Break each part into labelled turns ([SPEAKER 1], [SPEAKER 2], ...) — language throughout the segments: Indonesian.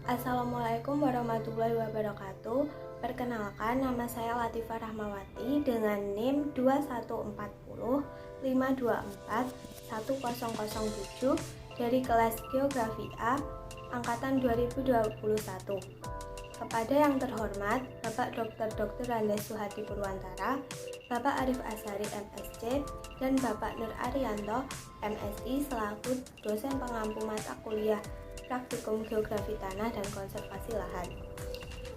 [SPEAKER 1] Assalamualaikum warahmatullahi wabarakatuh. Perkenalkan, nama saya Latifah Rahmawati dengan NIM 21405241007 dari kelas Geografi A angkatan 2021. Kepada yang terhormat Bapak Dr. Andes Suhadi Purwantara, Bapak Arif Ashari MSc, dan Bapak Nur Arianto MSI selaku dosen pengampu mata kuliah Praktikum Geografi Tanah dan Konservasi Lahan.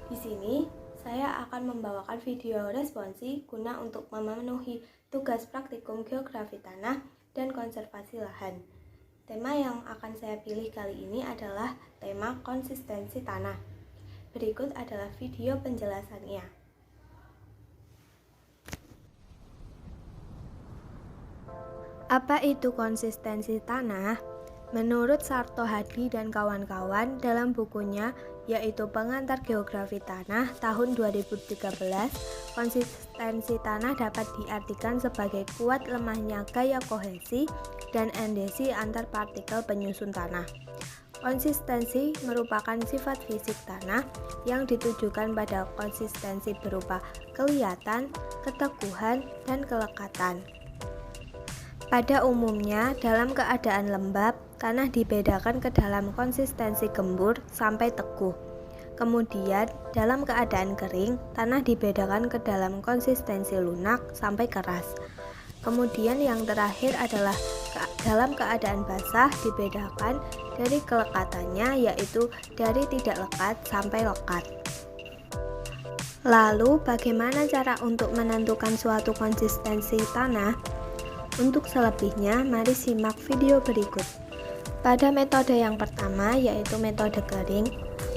[SPEAKER 1] Di sini saya akan membawakan video responsi guna untuk memenuhi tugas Praktikum Geografi Tanah dan Konservasi Lahan. Tema yang akan saya pilih kali ini adalah tema konsistensi tanah. Berikut adalah video penjelasannya. Apa itu konsistensi tanah? Menurut Sarto Hadi dan kawan-kawan dalam bukunya yaitu Pengantar Geografi Tanah tahun 2013, konsistensi tanah dapat diartikan sebagai kuat lemahnya gaya kohesi dan endesi antar partikel penyusun tanah. Konsistensi merupakan sifat fisik tanah yang ditujukan pada konsistensi berupa kelihatan, keteguhan, dan kelekatan. Pada umumnya, dalam keadaan lembab, tanah dibedakan ke dalam konsistensi gembur sampai teguh. Kemudian, dalam keadaan kering, tanah dibedakan ke dalam konsistensi lunak sampai keras. Kemudian yang terakhir adalah dalam keadaan basah dibedakan dari kelekatannya, yaitu dari tidak lekat sampai lekat. Lalu, bagaimana cara untuk menentukan suatu konsistensi tanah? Untuk selebihnya, mari simak video berikut. Pada metode yang pertama, yaitu metode kering,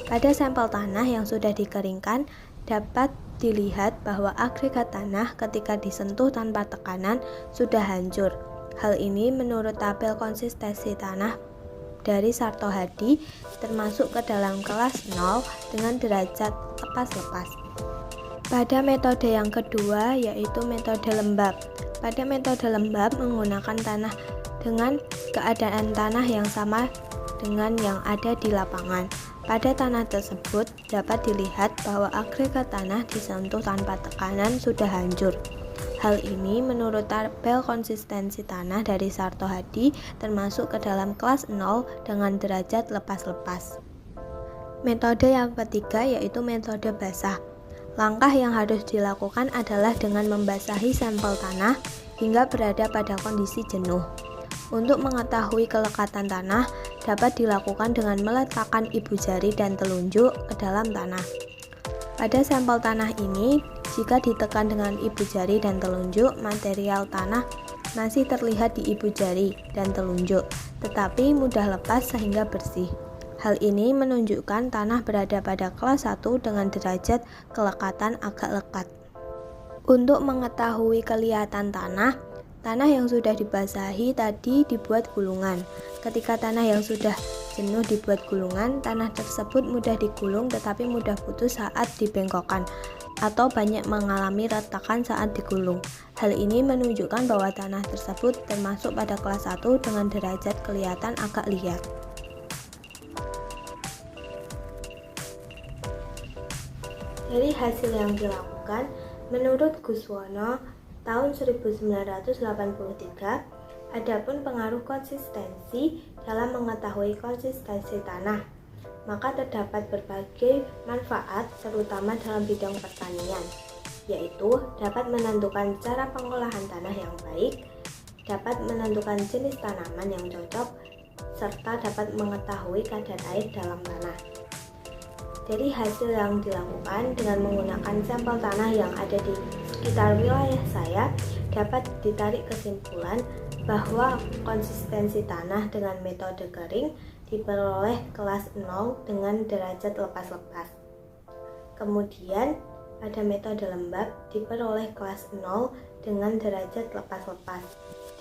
[SPEAKER 1] pada sampel tanah yang sudah dikeringkan, dapat dilihat bahwa agregat tanah ketika disentuh tanpa tekanan sudah hancur. Hal ini menurut tabel konsistensi tanah dari Sarto Hadi termasuk ke dalam kelas 0 dengan derajat lepas-lepas. Pada metode yang kedua, yaitu metode lembab. Pada metode lembab menggunakan tanah dengan keadaan tanah yang sama dengan yang ada di lapangan. Pada tanah tersebut dapat dilihat bahwa agregat tanah disentuh tanpa tekanan sudah hancur. Hal ini menurut tabel konsistensi tanah dari Sarto Hadi termasuk ke dalam kelas 0 dengan derajat lepas-lepas. Metode yang ketiga yaitu metode basah. Langkah yang harus dilakukan adalah dengan membasahi sampel tanah hingga berada pada kondisi jenuh. Untuk mengetahui kelekatan tanah dapat dilakukan dengan meletakkan ibu jari dan telunjuk ke dalam tanah. Pada sampel tanah ini, jika ditekan dengan ibu jari dan telunjuk, material tanah masih terlihat di ibu jari dan telunjuk, tetapi mudah lepas sehingga bersih. Hal ini menunjukkan tanah berada pada kelas 1 dengan derajat kelekatan agak lekat. Untuk mengetahui kelihatan tanah yang sudah dibasahi tadi dibuat gulungan. Ketika tanah yang sudah jenuh dibuat gulungan, tanah tersebut mudah digulung tetapi mudah putus saat dibengkokkan atau banyak mengalami retakan saat digulung. Hal ini menunjukkan bahwa tanah tersebut termasuk pada kelas 1 dengan derajat kelihatan agak liat. Dari hasil yang dilakukan, menurut Guswono tahun 1983, adapun pengaruh konsistensi dalam mengetahui konsistensi tanah, maka terdapat berbagai manfaat terutama dalam bidang pertanian, yaitu dapat menentukan cara pengolahan tanah yang baik, dapat menentukan jenis tanaman yang cocok, serta dapat mengetahui kadar air dalam tanah. Dari hasil yang dilakukan dengan menggunakan sampel tanah yang ada di sekitar wilayah saya, dapat ditarik kesimpulan bahwa konsistensi tanah dengan metode kering diperoleh kelas 0 dengan derajat lepas-lepas. Kemudian pada metode lembab diperoleh kelas 0 dengan derajat lepas-lepas.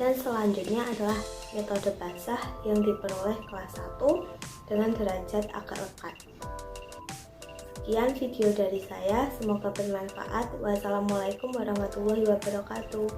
[SPEAKER 1] Dan selanjutnya adalah metode basah yang diperoleh kelas 1 dengan derajat agak lekat. Sekian video dari saya, semoga bermanfaat. Wassalamualaikum warahmatullahi wabarakatuh.